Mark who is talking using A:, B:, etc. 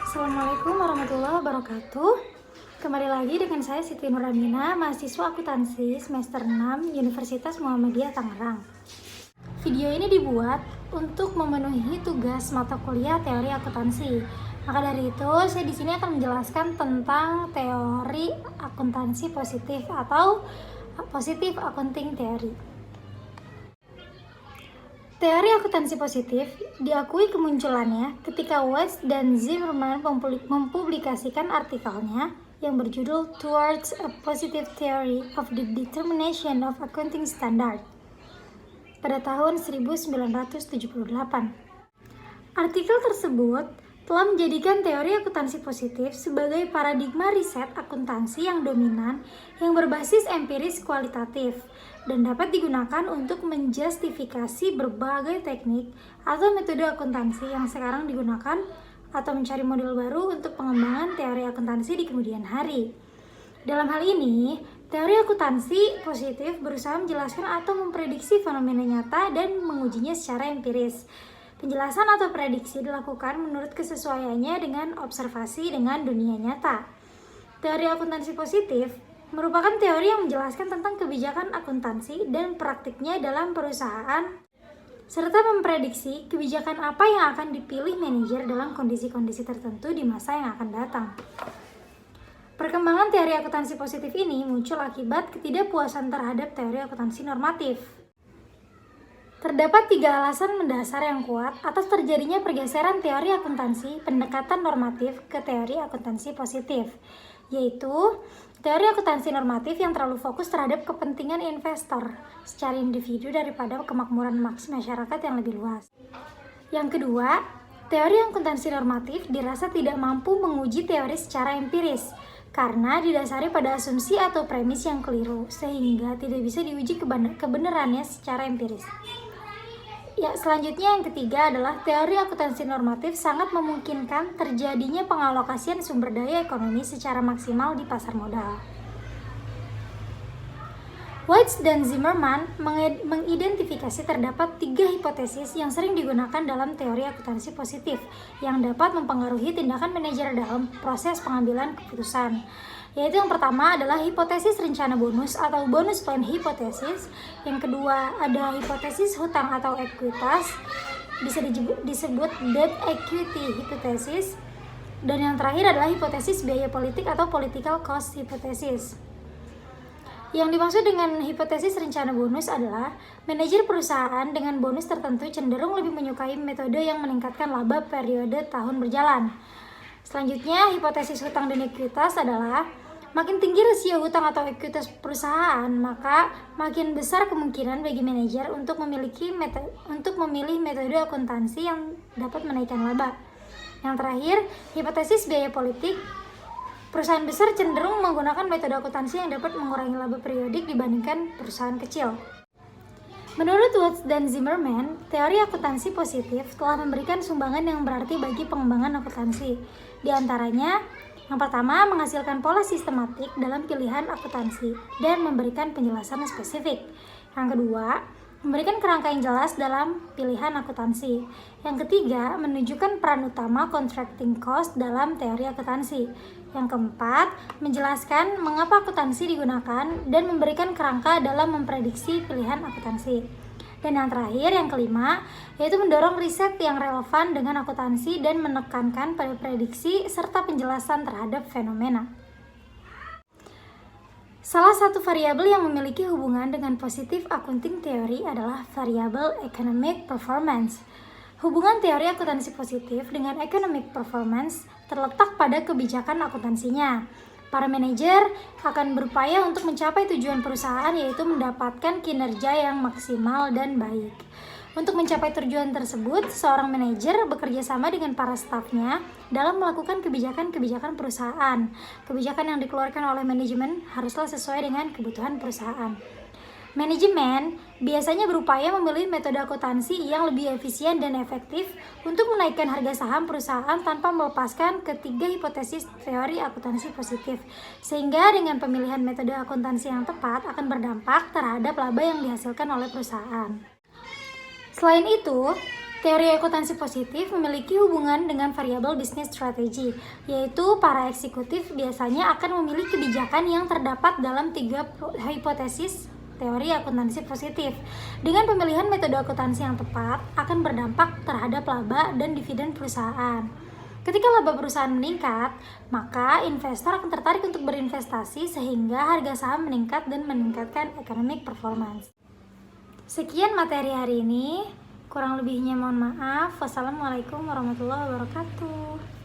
A: Assalamualaikum warahmatullahi wabarakatuh. Kembali lagi dengan saya Siti Nuramina, mahasiswa akuntansi semester 6 Universitas Muhammadiyah Tangerang. Video ini dibuat untuk memenuhi tugas mata kuliah teori akuntansi. Maka dari itu, saya di sini akan menjelaskan tentang teori akuntansi positif atau positive accounting theory. Teori akuntansi positif diakui kemunculannya ketika Watts dan Zimmerman mempublikasikan artikelnya yang berjudul Towards a Positive Theory of the Determination of Accounting Standard pada tahun 1978. Artikel tersebut telah menjadikan teori akuntansi positif sebagai paradigma riset akuntansi yang dominan yang berbasis empiris kualitatif dan dapat digunakan untuk menjustifikasi berbagai teknik atau metode akuntansi yang sekarang digunakan atau mencari model baru untuk pengembangan teori akuntansi di kemudian hari. Dalam hal ini, teori akuntansi positif berusaha menjelaskan atau memprediksi fenomena nyata dan mengujinya secara empiris. Penjelasan atau prediksi dilakukan menurut kesesuaiannya dengan observasi dengan dunia nyata. Teori akuntansi positif merupakan teori yang menjelaskan tentang kebijakan akuntansi dan praktiknya dalam perusahaan, serta memprediksi kebijakan apa yang akan dipilih manajer dalam kondisi-kondisi tertentu di masa yang akan datang. Perkembangan teori akuntansi positif ini muncul akibat ketidakpuasan terhadap teori akuntansi normatif. Terdapat 3 alasan mendasar yang kuat atas terjadinya pergeseran teori akuntansi pendekatan normatif ke teori akuntansi positif, yaitu teori akuntansi normatif yang terlalu fokus terhadap kepentingan investor secara individu daripada kemakmuran masyarakat yang lebih luas. Yang kedua, teori akuntansi normatif dirasa tidak mampu menguji teori secara empiris karena didasari pada asumsi atau premis yang keliru sehingga tidak bisa diuji kebenarannya secara empiris. Ya, selanjutnya yang ketiga adalah teori akuntansi normatif sangat memungkinkan terjadinya pengalokasian sumber daya ekonomi secara maksimal di pasar modal. Watts dan Zimmerman mengidentifikasi terdapat 3 hipotesis yang sering digunakan dalam teori akuntansi positif yang dapat mempengaruhi tindakan manajer dalam proses pengambilan keputusan. Yaitu yang pertama adalah hipotesis rencana bonus atau bonus plan hipotesis. Yang kedua ada hipotesis hutang atau ekuitas, bisa disebut debt equity hypothesis. Dan yang terakhir adalah hipotesis biaya politik atau political cost hypothesis. Yang dimaksud dengan hipotesis rencana bonus adalah manajer perusahaan dengan bonus tertentu cenderung lebih menyukai metode yang meningkatkan laba periode tahun berjalan. Selanjutnya, hipotesis hutang dan ekuitas adalah makin tinggi rasio hutang atau ekuitas perusahaan, maka makin besar kemungkinan bagi manajer untuk memilih metode akuntansi yang dapat menaikkan laba. Yang terakhir, hipotesis biaya politik. Perusahaan besar cenderung menggunakan metode akuntansi yang dapat mengurangi laba periodik dibandingkan perusahaan kecil. Menurut Watts dan Zimmerman, teori akuntansi positif telah memberikan sumbangan yang berarti bagi pengembangan akuntansi. Di antaranya, yang pertama, menghasilkan pola sistematik dalam pilihan akuntansi dan memberikan penjelasan spesifik. Yang kedua, memberikan kerangka yang jelas dalam pilihan akuntansi. Yang ketiga, menunjukkan peran utama contracting cost dalam teori akuntansi. Yang keempat, menjelaskan mengapa akuntansi digunakan dan memberikan kerangka dalam memprediksi pilihan akuntansi. Dan yang terakhir, yang kelima, yaitu mendorong riset yang relevan dengan akuntansi dan menekankan pada prediksi serta penjelasan terhadap fenomena. Salah satu variabel yang memiliki hubungan dengan positive accounting theory adalah variabel economic performance. Hubungan teori akuntansi positif dengan economic performance terletak pada kebijakan akuntansinya. Para manajer akan berupaya untuk mencapai tujuan perusahaan, yaitu mendapatkan kinerja yang maksimal dan baik. Untuk mencapai tujuan tersebut, seorang manajer bekerja sama dengan para stafnya dalam melakukan kebijakan-kebijakan perusahaan. Kebijakan yang dikeluarkan oleh manajemen haruslah sesuai dengan kebutuhan perusahaan. Manajemen biasanya berupaya memilih metode akuntansi yang lebih efisien dan efektif untuk menaikkan harga saham perusahaan tanpa melepaskan ketiga hipotesis teori akuntansi positif, sehingga dengan pemilihan metode akuntansi yang tepat akan berdampak terhadap laba yang dihasilkan oleh perusahaan. Selain itu, Teori akuntansi positif memiliki hubungan dengan variabel bisnis strategi, yaitu para eksekutif biasanya akan memilih kebijakan yang terdapat dalam 3 hipotesis teori akuntansi positif. Dengan pemilihan metode akuntansi yang tepat, akan berdampak terhadap laba dan dividen perusahaan. Ketika laba perusahaan meningkat, maka investor akan tertarik untuk berinvestasi sehingga harga saham meningkat dan meningkatkan economic performance. Sekian materi hari ini. Kurang lebihnya mohon maaf. Wassalamualaikum warahmatullahi wabarakatuh.